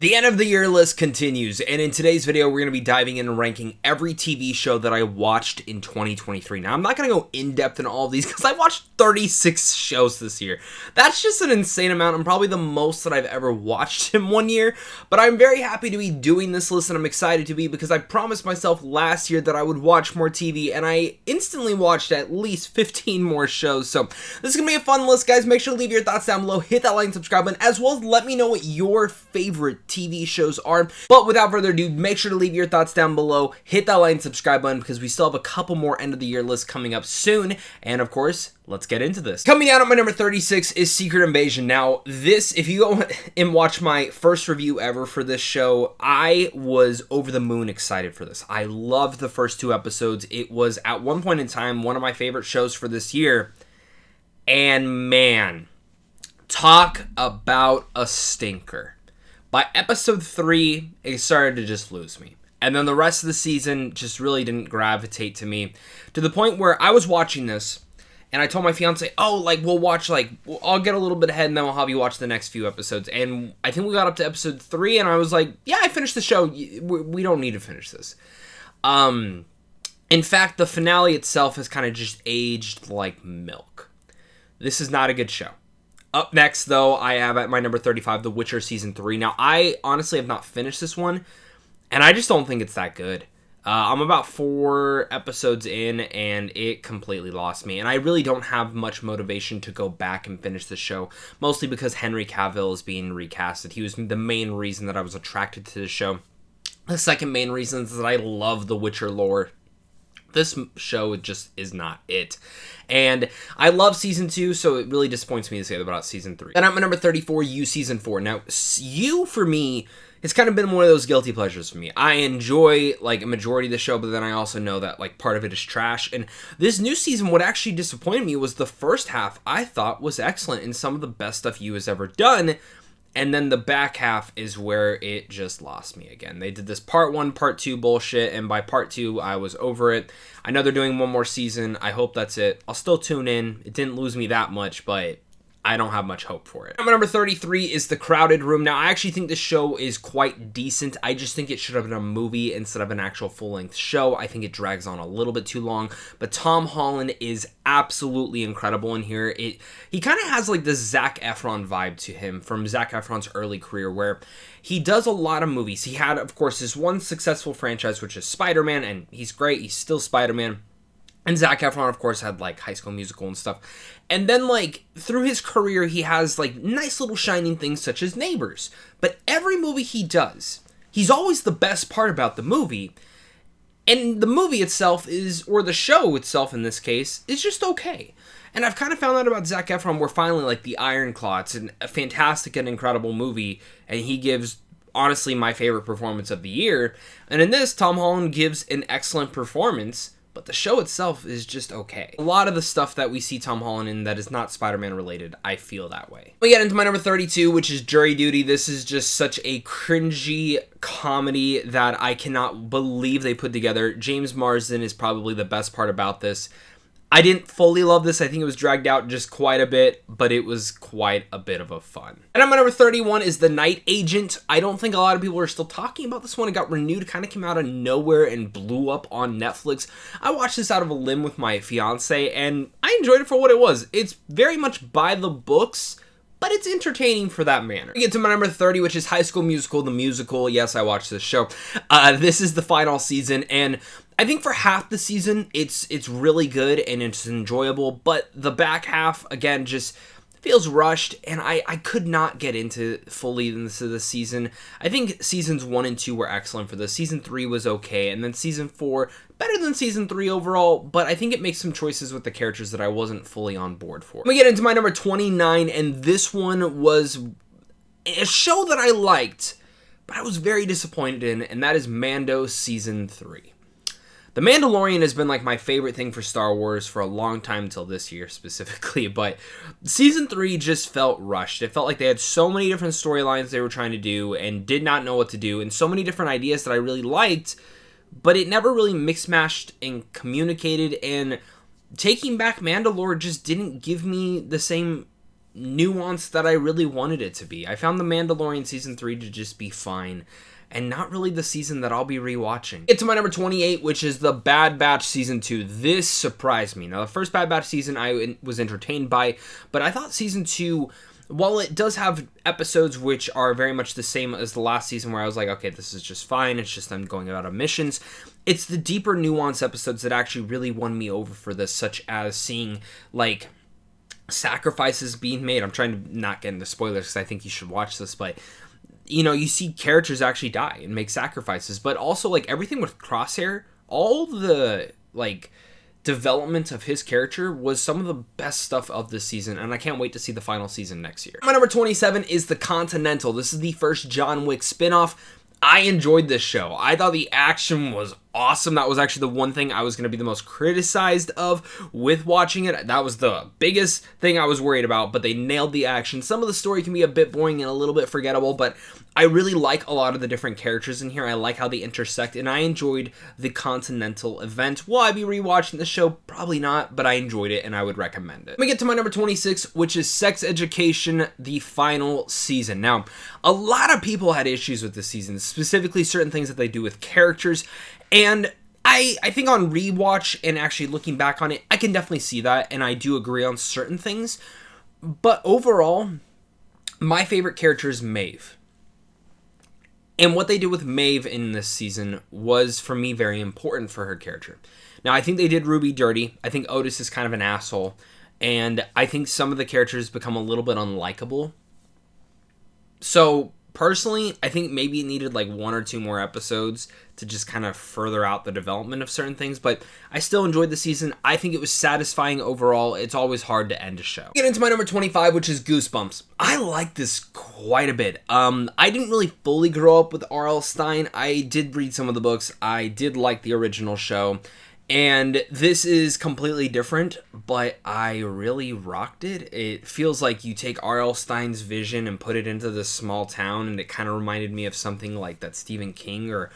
The end of the year list continues, and in today's video, we're going to be diving in and ranking every TV show that I watched in 2023. Now, I'm not going to go in-depth in all of these because I watched 36 shows this year. That's just an insane amount, and probably the most that I've ever watched in one year, but I'm very happy to be doing this list, and I'm excited to be because I promised myself last year that I would watch more TV, and I instantly watched at least 15 more shows, so this is going to be a fun list, guys. Make sure to leave your thoughts down below, hit that like and subscribe button, as well as let me know what your favorite TV shows are. But without further ado, make sure to leave your thoughts down below, hit that like and subscribe button because we still have a couple more end of the year lists coming up soon, and of course, let's get into this. Coming out at my number 36 is Secret Invasion. Now, this, if you go and watch my first review ever for this show, I was over the moon excited for this. I loved the first two episodes. It was, at one point in time, one of my favorite shows for this year, and man, talk about a stinker. By episode 3, it started to just lose me. And then the rest of the season just really didn't gravitate to me, to the point where I was watching this, and I told my fiance, we'll watch, I'll get a little bit ahead, and then we'll have you watch the next few episodes. And I think we got up to episode 3, and I was like, yeah, I finished the show. We don't need to finish this. In fact, the finale itself has kind of just aged like milk. This is not a good show. Up next, though, I have at my number 35, The Witcher Season 3. Now, I honestly have not finished this one, and I just don't think it's that good. I'm about 4 episodes in, and it completely lost me. And I really don't have much motivation to go back and finish the show, mostly because Henry Cavill is being recasted. He was the main reason that I was attracted to the show. The second main reason is that I love the Witcher lore. This show just is not it. And I love Season 2, so it really disappoints me to say about Season 3. Then at my number 34, You Season 4. Now, You, for me, it's kind of been one of those guilty pleasures for me. I enjoy, a majority of the show, but then I also know that, part of it is trash. And this new season, what actually disappointed me was the first half I thought was excellent and some of the best stuff You has ever done. And then the back half is where it just lost me again. They did this part 1, part 2 bullshit, and by part 2, I was over it. I know they're doing one more season. I hope that's it. I'll still tune in. It didn't lose me that much, but I don't have much hope for it. Number 33 is The Crowded Room. Now, I actually think this show is quite decent. I just think it should have been a movie instead of an actual full-length show. I think it drags on a little bit too long, but Tom Holland is absolutely incredible in here. He kind of has the Zac Efron vibe to him from Zac Efron's early career, where he does a lot of movies. He had, of course, his one successful franchise, which is Spider-Man, and he's great. He's still Spider-Man. And Zac Efron, of course, had, High School Musical and stuff. And then, through his career, he has, nice little shining things such as Neighbors. But every movie he does, he's always the best part about the movie. And the movie itself or the show itself in this case, is just okay. And I've kind of found out about Zac Efron where finally, The Iron Claw, it's a fantastic and incredible movie, and he gives, honestly, my favorite performance of the year. And in this, Tom Holland gives an excellent performance, but the show itself is just okay. A lot of the stuff that we see Tom Holland in that is not Spider-Man related, I feel that way. We get into my number 32, which is Jury Duty. This is just such a cringy comedy that I cannot believe they put together. James Marsden is probably the best part about this. I didn't fully love this. I think it was dragged out just quite a bit, but it was quite a bit of a fun. And at my number 31 is The Night Agent. I don't think a lot of people are still talking about this one. It got renewed, kind of came out of nowhere and blew up on Netflix. I watched this out of a limb with my fiance, and I enjoyed it for what it was. It's very much by the books, but it's entertaining for that manner. We get to my number 30, which is High School Musical, the musical. Yes, I watched this show. This is the final season, and I think for half the season, it's really good and it's enjoyable, but the back half, again, just feels rushed, and I could not get fully into the season. I think seasons 1 and 2 were excellent for this. Season 3 was okay, and then season 4, better than season 3 overall, but I think it makes some choices with the characters that I wasn't fully on board for. We get into my number 29, and this one was a show that I liked, but I was very disappointed in, and that is Mando Season 3. The Mandalorian has been my favorite thing for Star Wars for a long time until this year specifically, but Season 3 just felt rushed. It felt like they had so many different storylines they were trying to do and did not know what to do, and so many different ideas that I really liked, but it never really mix-matched and communicated, and Taking Back Mandalore just didn't give me the same nuanced that I really wanted it to be. I found The Mandalorian Season 3 to just be fine, and not really the season that I'll be rewatching. Get to my number 28, which is The Bad Batch Season 2. This surprised me. Now, the first Bad Batch season I was entertained by, but I thought Season 2, while it does have episodes which are very much the same as the last season where I was like, okay, this is just fine, it's just them going about on missions, it's the deeper nuance episodes that actually really won me over for this, such as seeing, like, sacrifices being made. I'm trying to not get into spoilers because I think you should watch this, but you know, you see characters actually die and make sacrifices, but also like everything with Crosshair, all the like development of his character was some of the best stuff of this season, and I can't wait to see the final season next year. My number 27 is The Continental. This is the first John Wick spinoff. I enjoyed this show. I thought the action was awesome. That was actually the one thing I was going to be the most criticized of with watching it. That was the biggest thing I was worried about, but they nailed the action. Some of the story can be a bit boring and a little bit forgettable, but I really like a lot of the different characters in here. I like how they intersect, and I enjoyed the Continental event. Will I be rewatching the show? Probably not, but I enjoyed it, and I would recommend it. Let me get to my number 26, which is Sex Education, the final season. Now, a lot of people had issues with this season, specifically certain things that they do with characters, and I think on rewatch and actually looking back on it, I can definitely see that, and I do agree on certain things, but overall, my favorite character is Maeve. And what they did with Maeve in this season was, for me, very important for her character. Now, I think they did Ruby dirty. I think Otis is kind of an asshole. And I think some of the characters become a little bit unlikable. So, personally, I think maybe it needed like 1 or 2 more episodes to just kind of further out the development of certain things, but I still enjoyed the season. I think it was satisfying overall. It's always hard to end a show. Get into my number 25, which is Goosebumps. I like this quite a bit. I didn't really fully grow up with R.L. Stine. I did read some of the books. I did like the original show. And this is completely different, but I really rocked it. It feels like you take R.L. Stine's vision and put it into this small town, and it kind of reminded me of something like that Stephen King or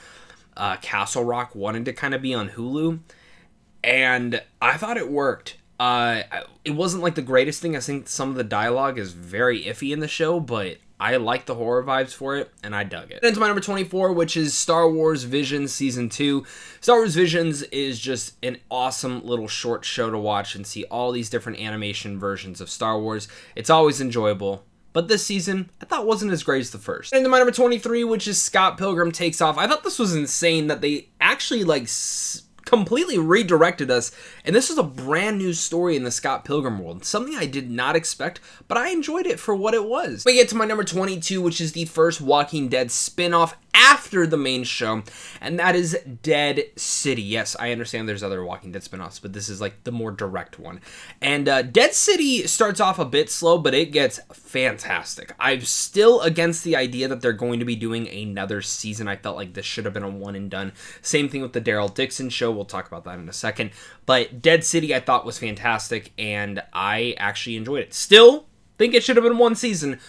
Castle Rock wanted to kind of be on Hulu. And I thought it worked. It wasn't like the greatest thing. I think some of the dialogue is very iffy in the show, but I like the horror vibes for it, and I dug it. Into my number 24, which is Star Wars Visions Season 2. Star Wars Visions is just an awesome little short show to watch and see all these different animation versions of Star Wars. It's always enjoyable. But this season, I thought wasn't as great as the first. Into my number 23, which is Scott Pilgrim Takes Off. I thought this was insane that they actually completely redirected us, and this is a brand new story in the Scott Pilgrim world. Something I did not expect, but I enjoyed it for what it was. We get to my number 22, which is the first Walking Dead spin-off after the main show, and that is Dead City. Yes, I understand there's other Walking Dead spin-offs, but this is like the more direct one. And Dead City starts off a bit slow, but it gets fantastic. I'm still against the idea that they're going to be doing another season. I felt like this should have been a one and done. Same thing with the Daryl Dixon show. We'll talk about that in a second. But Dead City I thought was fantastic, and I actually enjoyed it. Still think it should have been one season,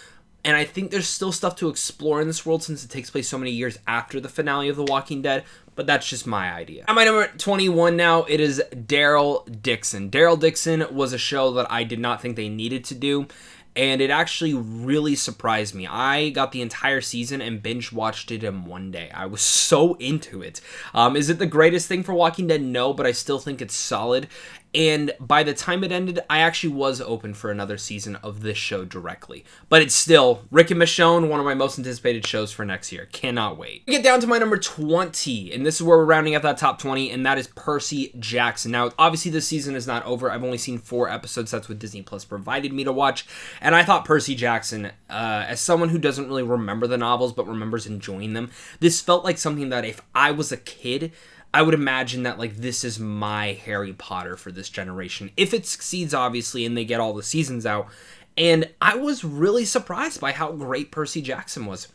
and I think there's still stuff to explore in this world since it takes place so many years after the finale of The Walking Dead, but that's just my idea. At my number 21 now, it is Daryl Dixon. Daryl Dixon was a show that I did not think they needed to do, and it actually really surprised me. I got the entire season and binge watched it in one day. I was so into it. Is it the greatest thing for Walking Dead? No, but I still think it's solid. And by the time it ended, I actually was open for another season of this show directly. But it's still Rick and Michonne, one of my most anticipated shows for next year. Cannot wait. We get down to my number 20, and this is where we're rounding up that top 20, and that is Percy Jackson. Now, obviously, this season is not over. I've only seen 4 episodes. That's what Disney Plus provided me to watch. And I thought Percy Jackson, as someone who doesn't really remember the novels but remembers enjoying them, this felt like something that if I was a kid, I would imagine that, like, this is my Harry Potter for this generation. If it succeeds, obviously, and they get all the seasons out. And I was really surprised by how great Percy Jackson was.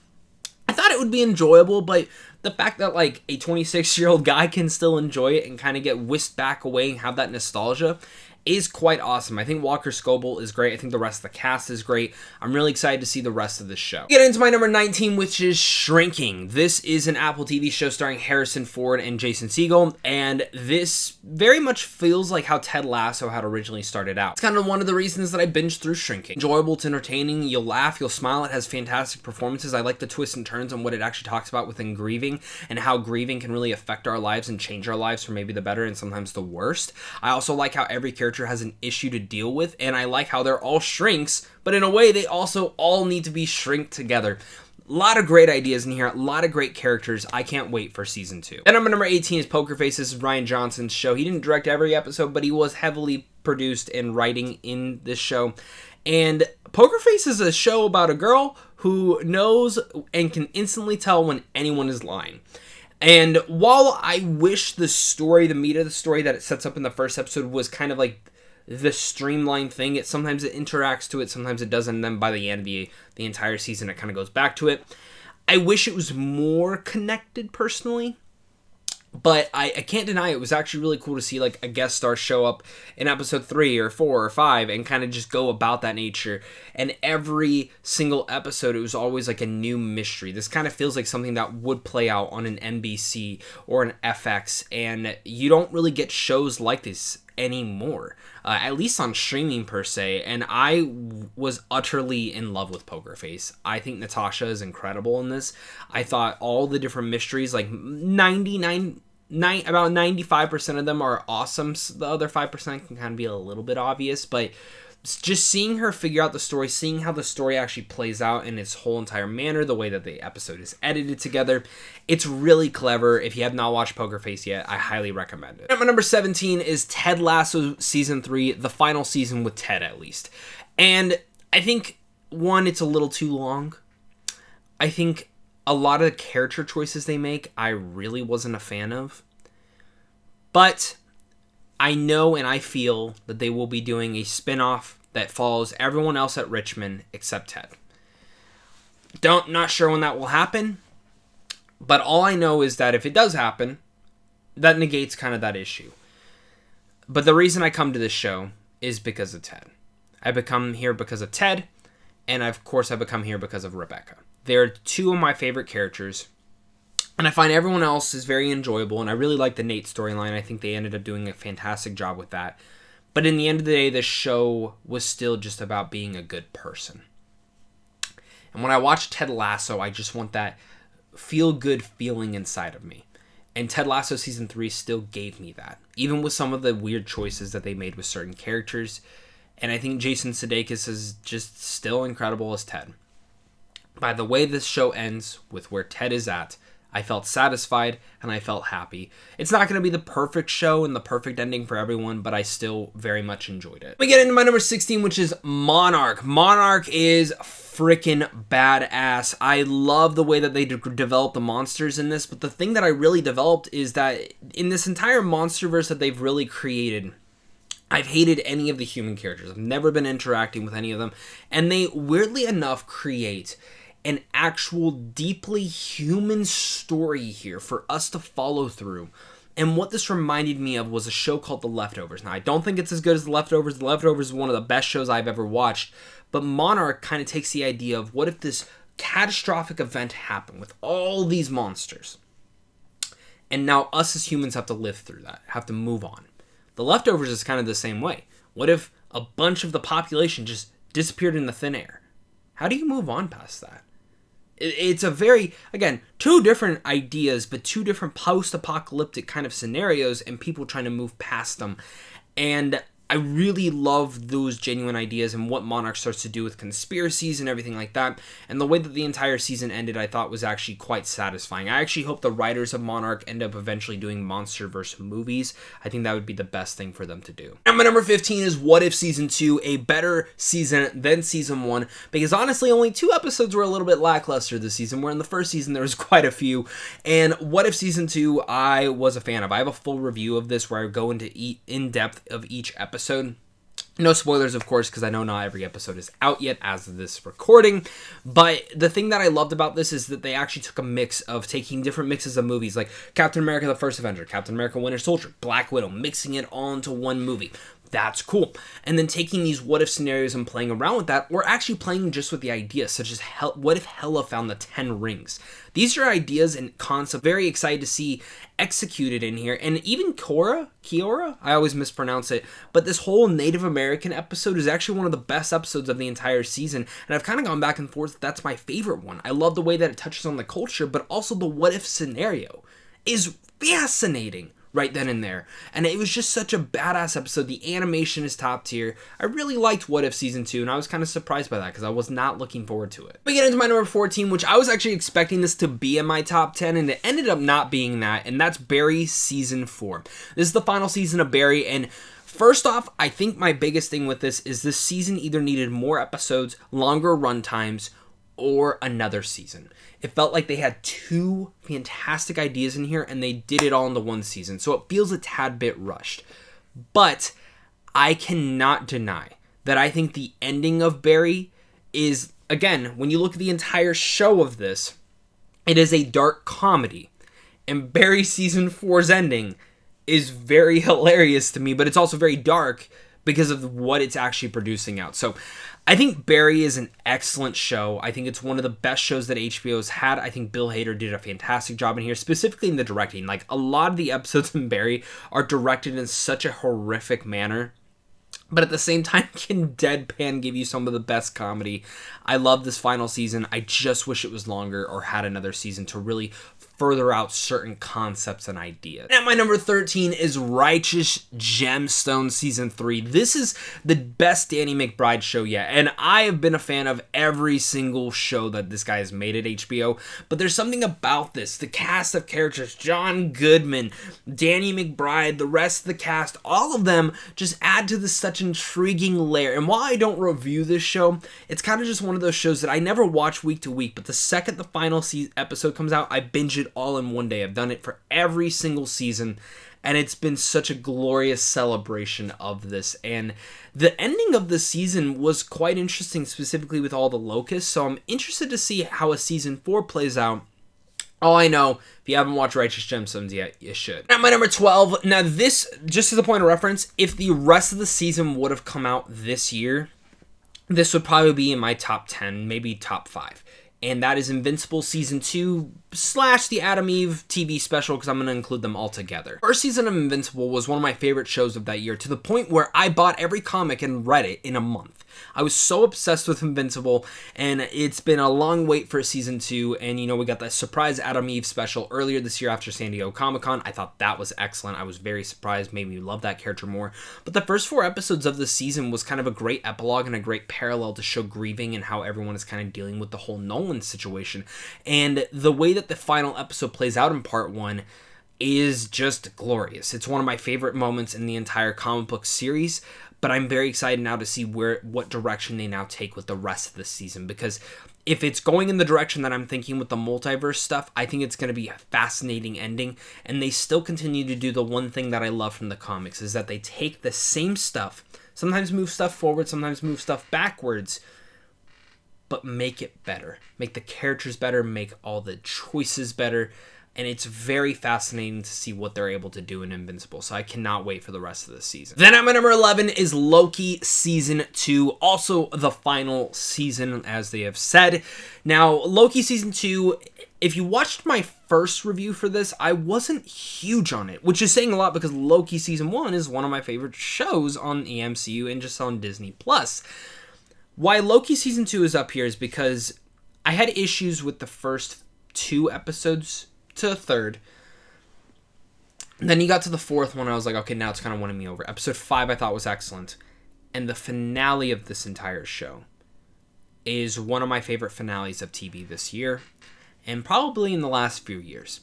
I thought it would be enjoyable, but the fact that, like, a 26-year-old guy can still enjoy it and kind of get whisked back away and have that nostalgia, is quite awesome. I think Walker Scobell is great. I think the rest of the cast is great. I'm really excited to see the rest of this show. Get into my number 19, which is Shrinking. This is an Apple TV show starring Harrison Ford and Jason Segel, and this very much feels like how Ted Lasso had originally started out. It's kind of one of the reasons that I binged through Shrinking. Enjoyable, it's entertaining, you'll laugh, you'll smile, it has fantastic performances. I like the twists and turns on what it actually talks about within grieving, and how grieving can really affect our lives and change our lives for maybe the better and sometimes the worst. I also like how every character has an issue to deal with, and I like how they're all shrinks, but in a way they also all need to be shrink together. A lot of great ideas in here, a lot of great characters. I can't wait for season 2. Then number 18 is Pokerface. This is Ryan Johnson's show. He didn't direct every episode, but he was heavily produced and writing in this show. And Pokerface is a show about a girl who knows and can instantly tell when anyone is lying. And while I wish the story, the meat of the story that it sets up in the first episode was kind of like the streamlined thing, sometimes it interacts to it, sometimes it doesn't, and then by the end of the entire season it kind of goes back to it. I wish it was more connected personally, but I can't deny it was actually really cool to see like a guest star show up in episode 3 or 4 or 5 and kind of just go about that nature. And every single episode, it was always like a new mystery. This kind of feels like something that would play out on an NBC or an FX, and you don't really get shows like this anymore, at least on streaming per se. And I was utterly in love with Pokerface. I think Natasha is incredible in this. I thought all the different mysteries, like about 95% of them are awesome. The other 5% can kind of be a little bit obvious, but just seeing her figure out the story, seeing how the story actually plays out in its whole entire manner, the way that the episode is edited together, it's really clever. If you have not watched Pokerface yet, I highly recommend it. Number 17 is Ted Lasso Season 3, the final season with Ted, at least. And I think, one, it's a little too long. I think a lot of the character choices they make, I really wasn't a fan of. But I know and I feel that they will be doing a spin-off that follows everyone else at Richmond except Ted. Not sure when that will happen, but all I know is that if it does happen, that negates kind of that issue. But the reason I come to this show is because of Ted. I become here because of Ted, and of course I become here because of Rebecca. They're two of my favorite characters, and I find everyone else is very enjoyable, and I really like the Nate storyline. I think they ended up doing a fantastic job with that. But in the end of the day, this show was still just about being a good person. And when I watch Ted Lasso, I just want that feel-good feeling inside of me. And Ted Lasso Season 3 still gave me that, even with some of the weird choices that they made with certain characters. And I think Jason Sudeikis is just still incredible as Ted. By the way this show ends, with where Ted is at, I felt satisfied and I felt happy. It's not going to be the perfect show and the perfect ending for everyone, but I still very much enjoyed it. We get into my number 16, which is Monarch. Monarch is freaking badass. I love the way that they develop the monsters in this, but the thing that I really developed is that in this entire monsterverse that they've really created, I've hated any of the human characters. I've never been interacting with any of them, and they weirdly enough create an actual deeply human story here for us to follow through. And what this reminded me of was a show called The Leftovers. Now, I don't think it's as good as The Leftovers. The Leftovers is one of the best shows I've ever watched. But Monarch kind of takes the idea of what if this catastrophic event happened with all these monsters. And now us as humans have to live through that, have to move on. The Leftovers is kind of the same way. What if a bunch of the population just disappeared in the thin air? How do you move on past that? It's a very, again, two different ideas, but two different post-apocalyptic kind of scenarios and people trying to move past them. And I really love those genuine ideas and what Monarch starts to do with conspiracies and everything like that. And the way that the entire season ended, I thought was actually quite satisfying. I actually hope the writers of Monarch end up eventually doing MonsterVerse movies. I think that would be the best thing for them to do. And my number 15 is What If Season 2, a better season than Season 1, because honestly, only 2 episodes were a little bit lackluster this season, where in the first season there was quite a few. And What If Season 2, I was a fan of. I have a full review of this where I go into in depth of each episode. No spoilers, of course, because I know not every episode is out yet as of this recording. But the thing that I loved about this is that they actually took a mix of taking different mixes of movies, like Captain America: The First Avenger, Captain America: Winter Soldier, Black Widow, mixing it all into one movie. That's cool. And then taking these what if scenarios and playing around with that, or actually playing just with the ideas, such as what if Hela found the 10 rings? These are ideas and concepts very excited to see executed in here. And even Kiora, I always mispronounce it, but this whole Native American episode is actually one of the best episodes of the entire season. And I've kind of gone back and forth. That's my favorite one. I love the way that it touches on the culture, but also the what if scenario is fascinating right then and there. And it was just such a badass episode. The animation is top tier. I really liked What If Season 2, and I was kind of surprised by that because I was not looking forward to it. We get into my number 14, which I was actually expecting this to be in my top 10, and it ended up not being that, and that's Barry Season 4. This is the final season of Barry, and first off, I think my biggest thing with this is this season either needed more episodes, longer run times, or another season. It felt like they had two fantastic ideas in here and they did it all into one season. So it feels a tad bit rushed. But I cannot deny that I think the ending of Barry is, again, when you look at the entire show of this, it is a dark comedy. And Barry Season 4's ending is very hilarious to me, but it's also very dark because of what it's actually producing out. So I think Barry is an excellent show. I think it's one of the best shows that HBO's had. I think Bill Hader did a fantastic job in here, specifically in the directing. Like, a lot of the episodes in Barry are directed in such a horrific manner, but at the same time can deadpan give you some of the best comedy. I love this final season. I just wish it was longer or had another season to really further out certain concepts and ideas. And at my number 13 is Righteous Gemstone Season 3. This is the best Danny McBride show yet, and I have been a fan of every single show that this guy has made at HBO, but there's something about this. The cast of characters, John Goodman, Danny McBride, the rest of the cast, all of them just add to this such intriguing layer. And while I don't review this show, it's kind of just one of those shows that I never watch week to week, but the second the final episode comes out, I binge it all in one day. I've done it for every single season, and it's been such a glorious celebration of this. And the ending of the season was quite interesting, specifically with all the locusts, so I'm interested to see how a season 4 plays out. All I know, if you haven't watched Righteous Gemstones yet, you should. At my number 12, now this, just as a point of reference, if the rest of the season would have come out this year, this would probably be in my top 10, maybe top 5. And that is Invincible Season 2 / the Adam Eve TV special, because I'm going to include them all together. First season of Invincible was one of my favorite shows of that year, to the point where I bought every comic and read it in a month. I was so obsessed with Invincible, and it's been a long wait for Season 2, and we got that surprise Adam Eve special earlier this year after San Diego Comic-Con. I thought that was excellent. I was very surprised, made me love that character more. But the first 4 episodes of the season was kind of a great epilogue and a great parallel to show grieving and how everyone is kind of dealing with the whole Nolan situation. And the way that the final episode plays out in part 1 is just glorious. It's one of my favorite moments in the entire comic book series, but I'm very excited now to see what direction they now take with the rest of the season, because if it's going in the direction that I'm thinking with the multiverse stuff, I think it's going to be a fascinating ending, and they still continue to do the one thing that I love from the comics, is that they take the same stuff, sometimes move stuff forward, sometimes move stuff backwards, but make it better. Make the characters better, make all the choices better, and it's very fascinating to see what they're able to do in Invincible, so I cannot wait for the rest of the season. Then at my number 11 is Loki Season 2, also the final season, as they have said. Now, Loki Season 2, if you watched my first review for this, I wasn't huge on it, which is saying a lot because Loki Season 1 is one of my favorite shows on the MCU and just on Disney+. Why Loki Season 2 is up here is because I had issues with the first 2 episodes to the third. Then you got to the 4th one, I was like, okay, now it's kind of winning me over. Episode 5 I thought was excellent. And the finale of this entire show is one of my favorite finales of TV this year, and probably in the last few years.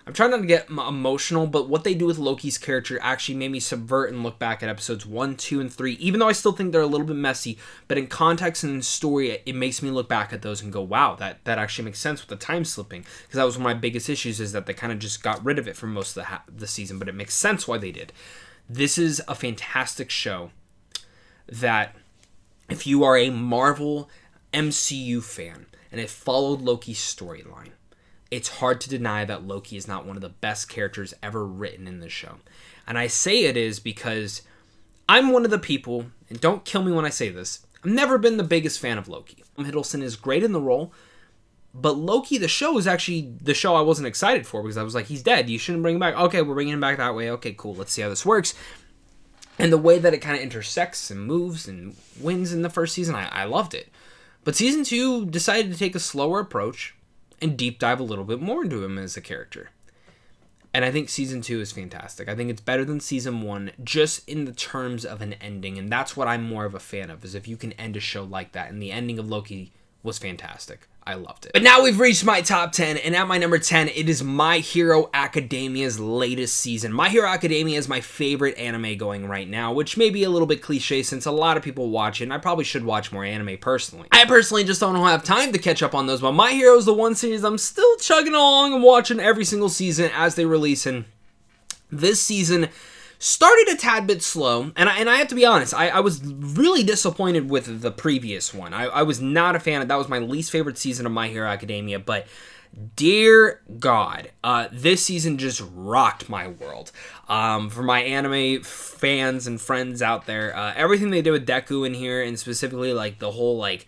I'm trying not to get emotional, but what they do with Loki's character actually made me subvert and look back at episodes 1, 2, and 3, even though I still think they're a little bit messy, but in context and in story, it makes me look back at those and go, wow, that actually makes sense with the time slipping, because that was one of my biggest issues, is that they kind of just got rid of it for most of the season, but it makes sense why they did. This is a fantastic show that, if you are a Marvel MCU fan and have followed Loki's storyline, it's hard to deny that Loki is not one of the best characters ever written in the show. And I say it is because I'm one of the people, and don't kill me when I say this, I've never been the biggest fan of Loki. Hiddleston is great in the role, but Loki, the show, is actually the show I wasn't excited for because I was like, he's dead. You shouldn't bring him back. Okay, we're bringing him back that way. Okay, cool. Let's see how this works. And the way that it kind of intersects and moves and wins in the first season, I loved it. But season 2 decided to take a slower approach and deep dive a little bit more into him as a character. And I think season 2 is fantastic. I think it's better than season 1 just in the terms of an ending. And that's what I'm more of a fan of, is if you can end a show like that. And the ending of Loki was fantastic. I loved it. But now we've reached my top 10, and at my number 10, it is My Hero Academia's latest season. My Hero Academia is my favorite anime going right now, which may be a little bit cliche since a lot of people watch it, and I probably should watch more anime personally. I personally just don't have time to catch up on those, but My Hero is the one series I'm still chugging along and watching every single season as they release, and this season started a tad bit slow, and I have to be honest, I was really disappointed with the previous one. I was not a fan of that. Was my least favorite season of My Hero Academia, but dear God, this season just rocked my world. For my anime fans and friends out there, everything they did with Deku in here, and specifically like the whole like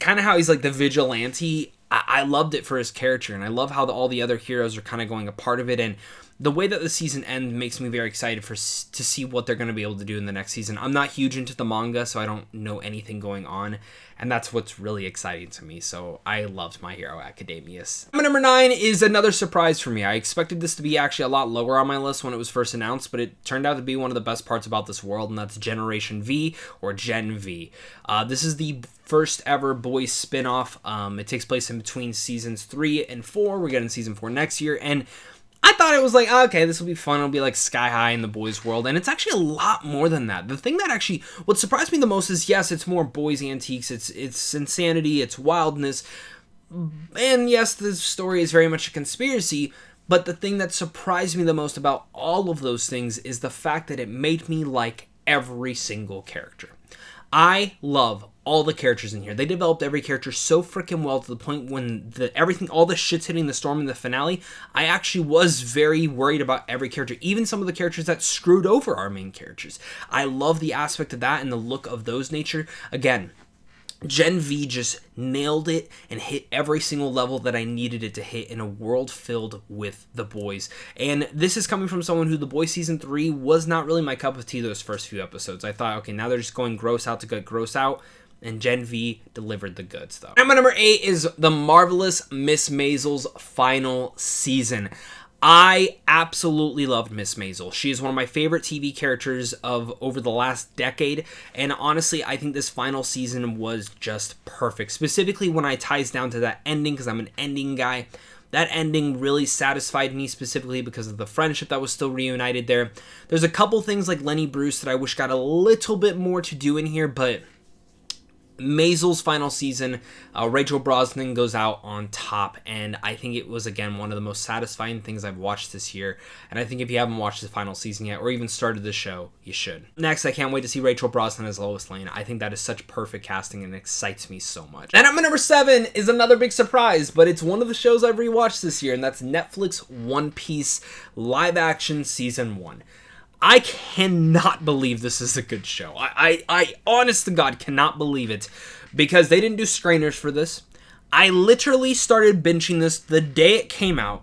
kind of how he's like the vigilante, I loved it for his character, and I love how all the other heroes are kind of going a part of it, and the way that the season ends makes me very excited to see what they're going to be able to do in the next season. I'm not huge into the manga, so I don't know anything going on, and that's what's really exciting to me, so I loved My Hero Academia. Number 9 is another surprise for me. I expected this to be actually a lot lower on my list when it was first announced, but it turned out to be one of the best parts about this world, and that's Generation V, or Gen V. This is the first ever boys spin-off. It takes place in between seasons 3 and 4. We're getting season 4 next year, and I thought it was like, okay, this will be fun. It'll be like Sky High in the boys' world. And it's actually a lot more than that. The thing that actually, what surprised me the most is, yes, it's more boys' antiques. It's insanity. It's wildness. And yes, the story is very much a conspiracy. But the thing that surprised me the most about all of those things is the fact that it made me like every single character. I love all the characters in here. They developed every character so freaking well to the point when all the shit's hitting the storm in the finale, I actually was very worried about every character, even some of the characters that screwed over our main characters. I love the aspect of that and the look of those nature. Again, Gen V just nailed it and hit every single level that I needed it to hit in a world filled with the boys. And this is coming from someone who The Boys Season 3 was not really my cup of tea those first few episodes. I thought, okay, now they're just going gross out to get gross out. And Gen V delivered the goods, though. And my number 8 is The Marvelous Miss Maisel's final season. I absolutely loved Miss Maisel. She is one of my favorite TV characters of over the last decade, and honestly, I think this final season was just perfect. Specifically when it ties down to that ending, because I'm an ending guy. That ending really satisfied me, specifically because of the friendship that was still reunited there. There's a couple things like Lenny Bruce that I wish got a little bit more to do in here, but Maisel's final season, Rachel Brosnahan goes out on top, and I think it was, again, one of the most satisfying things I've watched this year, and I think if you haven't watched the final season yet, or even started the show, you should. Next, I can't wait to see Rachel Brosnahan as Lois Lane. I think that is such perfect casting, and it excites me so much. And at my number 7 is another big surprise, but it's one of the shows I've rewatched this year, and that's Netflix One Piece live action season 1. I cannot believe this is a good show. I honest to God, cannot believe it. Because they didn't do screeners for this. I literally started binging this the day it came out.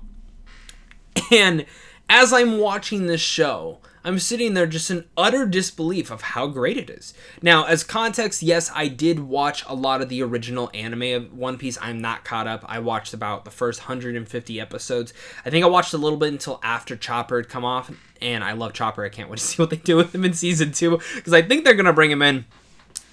And as I'm watching this show, I'm sitting there just in utter disbelief of how great it is. Now, as context, yes, I did watch a lot of the original anime of One Piece. I'm not caught up. I watched about the first 150 episodes. I think I watched a little bit until after Chopper had come off. And I love Chopper. I can't wait to see what they do with him in season 2. Because I think they're going to bring him in.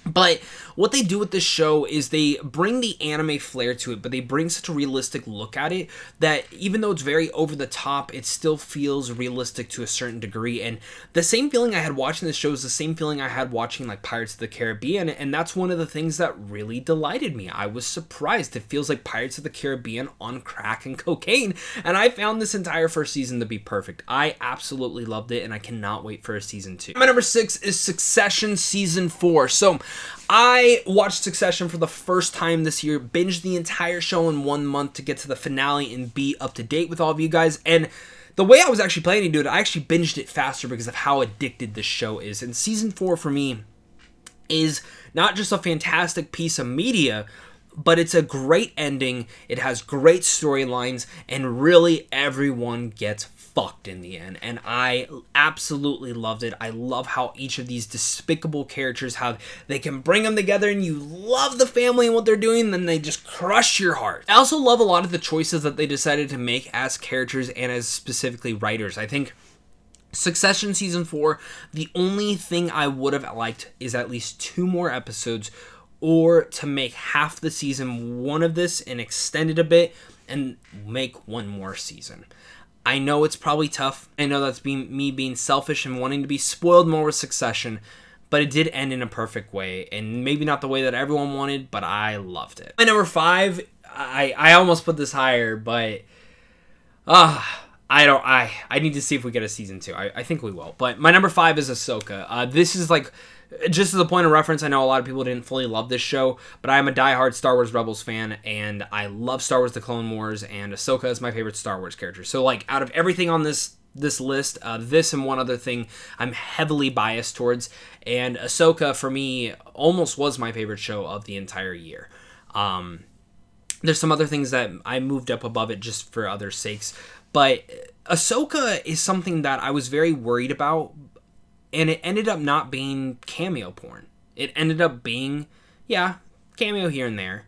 But what they do with this show is they bring the anime flair to it, but they bring such a realistic look at it that even though it's very over the top, it still feels realistic to a certain degree. And the same feeling I had watching this show is the same feeling I had watching like Pirates of the Caribbean, and that's one of the things that really delighted me. I was surprised. It feels like Pirates of the Caribbean on crack and cocaine, and I found this entire first season to be perfect. I absolutely loved it, and I cannot wait for a season 2. My number 6 is Succession Season 4. So I I watched Succession for the first time this year, binged the entire show in 1 month to get to the finale and be up to date with all of you guys. And the way I was actually planning to do it, I actually binged it faster because of how addicted this show is. And season 4 for me is not just a fantastic piece of media, but it's a great ending. It has great storylines, and really everyone gets fucked in the end. And I absolutely loved it. I love how each of these despicable characters, how they can bring them together and you love the family and what they're doing, and then they just crush your heart. I also love a lot of the choices that they decided to make as characters and as specifically writers. I think Succession season 4, the only thing I would have liked is at least 2 more episodes, or to make half the season 1 of this and extend it a bit and make 1 more season. I know it's probably tough. I know that's me being selfish and wanting to be spoiled more with Succession, but it did end in a perfect way, and maybe not the way that everyone wanted, but I loved it. My number 5, I almost put this higher, but I need to see if we get a season 2. I think we will. But my number 5 is Ahsoka. This is like, just as a point of reference, I know a lot of people didn't fully love this show, but I am a diehard Star Wars Rebels fan, and I love Star Wars The Clone Wars, and Ahsoka is my favorite Star Wars character. So, like, out of everything on this list, this and one other thing I'm heavily biased towards, and Ahsoka, for me, almost was my favorite show of the entire year. There's some other things that I moved up above it just for other sakes, but Ahsoka is something that I was very worried about, and it ended up not being cameo porn. It ended up being, cameo here and there,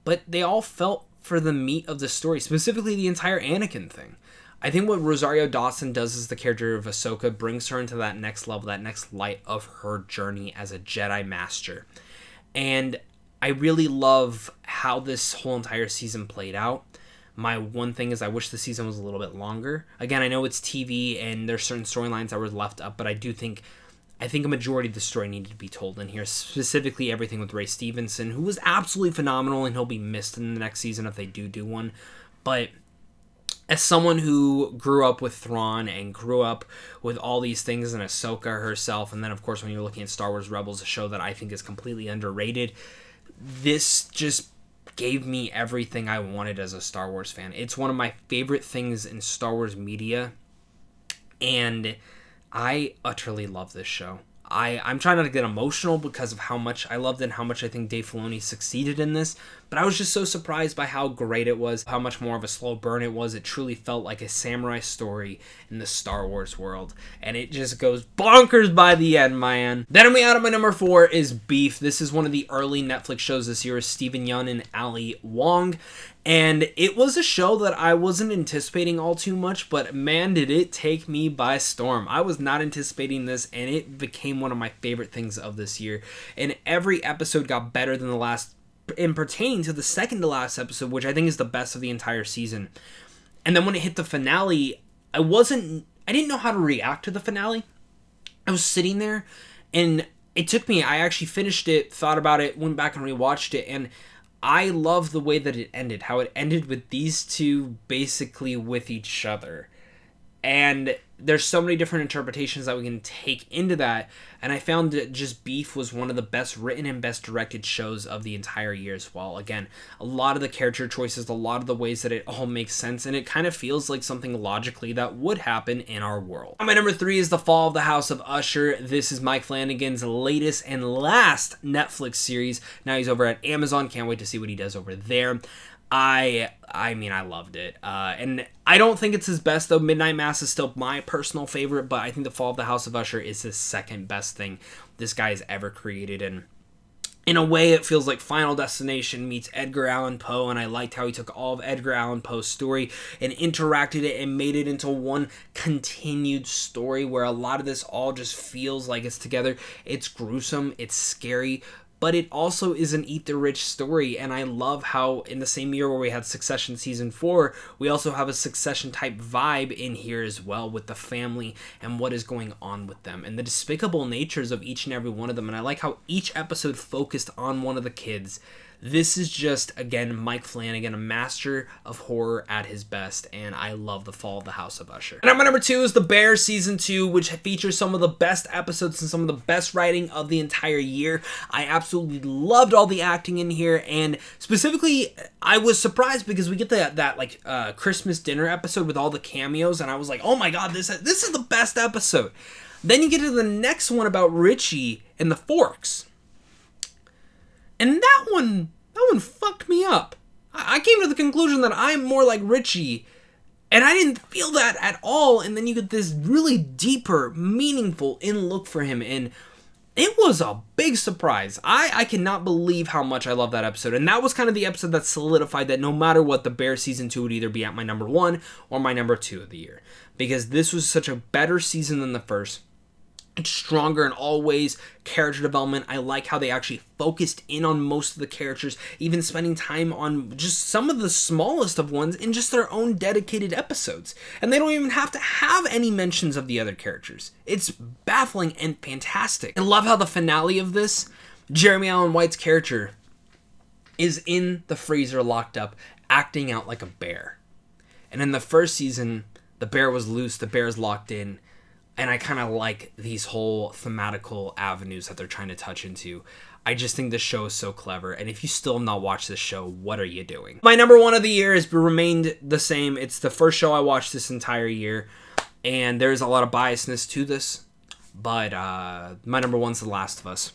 but they all felt for the meat of the story, specifically the entire Anakin thing. I think what Rosario Dawson does as the character of Ahsoka brings her into that next level, that next light of her journey as a Jedi Master. And I really love how this whole entire season played out. My one thing is I wish the season was a little bit longer. Again, I know it's TV and there's certain storylines that were left up, but I think a majority of the story needed to be told in here, specifically everything with Ray Stevenson, who was absolutely phenomenal, and he'll be missed in the next season if they do one. But as someone who grew up with Thrawn and grew up with all these things, and Ahsoka herself, and then of course when you're looking at Star Wars Rebels, a show that I think is completely underrated, this just gave me everything I wanted as a Star Wars fan. It's one of my favorite things in Star Wars media, and I utterly love this show. I'm trying not to get emotional because of how much I loved it and how much I think Dave Filoni succeeded in this, but I was just so surprised by how great it was, how much more of a slow burn it was. It truly felt like a samurai story in the Star Wars world, and it just goes bonkers by the end, man. Then we out of my number 4 is Beef. This is one of the early Netflix shows this year with Stephen Yeun and Ali Wong, and it was a show that I wasn't anticipating all too much, but man, did it take me by storm. I was not anticipating this, and it became one of my favorite things of this year. And every episode got better than the last, and pertaining to the second to last episode, which I think is the best of the entire season. And then when it hit the finale, I didn't know how to react to the finale. I was sitting there, and it took me, I actually finished it, thought about it, went back and rewatched it, and I love the way that it ended, how it ended with these two basically with each other. And there's so many different interpretations that we can take into that, and I found that just Beef was one of the best written and best directed shows of the entire year as well. Again, a lot of the character choices, a lot of the ways that it all makes sense, and it kind of feels like something logically that would happen in our world. My number 3 is The Fall of the House of Usher. This is Mike Flanagan's latest and last Netflix series. Now he's over at Amazon. Can't wait to see what he does over there. I mean, I loved it. And I don't think it's his best, though. Midnight Mass is still my personal favorite, but I think The Fall of the House of Usher is his second best thing this guy has ever created. And in a way, it feels like Final Destination meets Edgar Allan Poe, and I liked how he took all of Edgar Allan Poe's story and interacted it and made it into one continued story where a lot of this all just feels like it's together. It's gruesome, it's scary, but it also is an eat the rich story, and I love how in the same year where we had Succession Season 4, we also have a Succession type vibe in here as well with the family and what is going on with them and the despicable natures of each and every one of them. And I like how each episode focused on one of the kids This is just, again, Mike Flanagan, a master of horror at his best, and I love The Fall of the House of Usher. And my number 2 is The Bear Season 2, which features some of the best episodes and some of the best writing of the entire year. I absolutely loved all the acting in here, and specifically, I was surprised because we get that Christmas dinner episode with all the cameos, and I was like, oh my god, this is the best episode. Then you get to the next one about Richie and the Forks. And that one fucked me up. I came to the conclusion that I'm more like Richie, and I didn't feel that at all. And then you get this really deeper, meaningful in-look for him, and it was a big surprise. I cannot believe how much I love that episode. And that was kind of the episode that solidified that no matter what, The Bear Season 2 would either be at my number 1 or my number 2 of the year. Because this was such a better season than the first. It's stronger in all ways. Character development, I like how they actually focused in on most of the characters, even spending time on just some of the smallest of ones in just their own dedicated episodes. And they don't even have to have any mentions of the other characters. It's baffling and fantastic. I love how the finale of this, Jeremy Allen White's character is in the freezer locked up, acting out like a bear. And in the first season, the bear was loose, the bear's locked in. And I kind of like these whole thematical avenues that they're trying to touch into. I just think this show is so clever. And if you still have not watched this show, what are you doing? My number 1 of the year has remained the same. It's the first show I watched this entire year. And there's a lot of biasness to this. But my number 1's The Last of Us.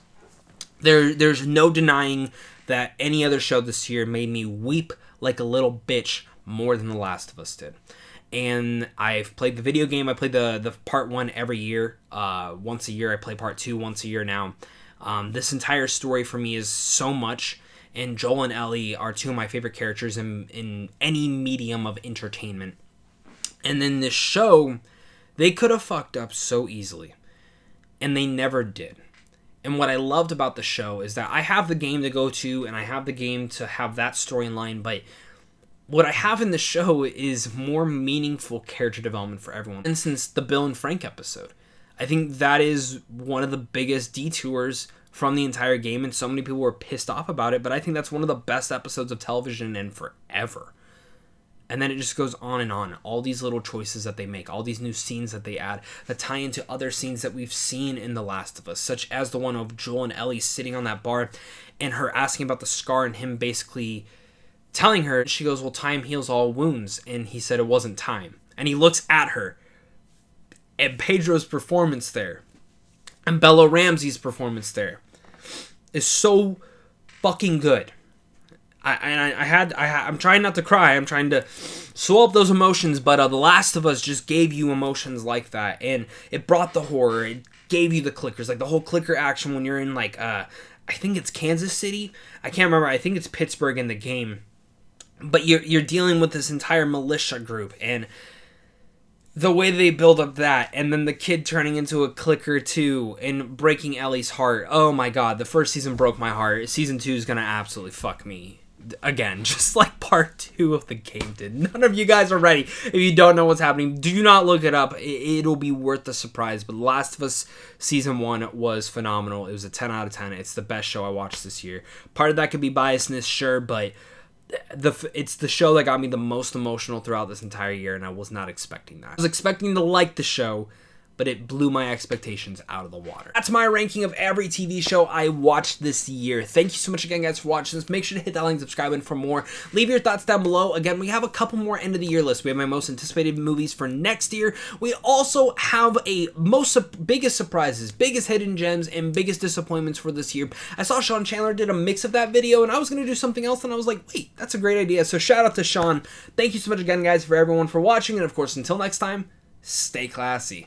There's no denying that any other show this year made me weep like a little bitch more than The Last of Us did. And I've played the video game. I play the part 1 every year. Once a year. I play part 2 once a year now. This entire story for me is so much. And Joel and Ellie are 2 of my favorite characters in any medium of entertainment. And then this show, they could have fucked up so easily. And they never did. And what I loved about the show is that I have the game to go to. And I have the game to have that storyline. But what I have in the show is more meaningful character development for everyone. For instance, the Bill and Frank episode. I think that is one of the biggest detours from the entire game, and so many people were pissed off about it, but I think that's one of the best episodes of television in forever. And then it just goes on and on. All these little choices that they make, all these new scenes that they add, that tie into other scenes that we've seen in The Last of Us, such as the one of Joel and Ellie sitting on that bar, and her asking about the scar, and him basically telling her, she goes, well, time heals all wounds. And he said it wasn't time. And he looks at her. And Pedro's performance there, and Bella Ramsey's performance there, is so fucking good. I'm trying not to cry. I'm trying to swallow up those emotions. But The Last of Us just gave you emotions like that. And it brought the horror. It gave you the clickers. Like the whole clicker action when you're in I think it's Kansas City. I can't remember. I think it's Pittsburgh in the game. But you're dealing with this entire militia group, and the way they build up that, and then the kid turning into a clicker too, and breaking Ellie's heart. Oh my god, the first season broke my heart. Season 2 is gonna absolutely fuck me again, just like part 2 of the game did. None of you guys are ready. If you don't know what's happening, do not look it up. It'll be worth the surprise. But The Last of Us Season 1 was phenomenal. It was a 10 out of 10. It's the best show I watched this year. Part of that could be biasness, sure, but it's the show that got me the most emotional throughout this entire year, and I was not expecting that. I was expecting to like the show, but it blew my expectations out of the water. That's my ranking of every TV show I watched this year. Thank you so much again, guys, for watching this. Make sure to hit that like and subscribe button for more. Leave your thoughts down below. Again, we have a couple more end of the year lists. We have my most anticipated movies for next year. We also have a biggest surprises, biggest hidden gems, and biggest disappointments for this year. I saw Sean Chandler did a mix of that video, and I was going to do something else, and I was like, wait, that's a great idea. So shout out to Sean. Thank you so much again, guys, for everyone for watching, and of course, until next time, stay classy.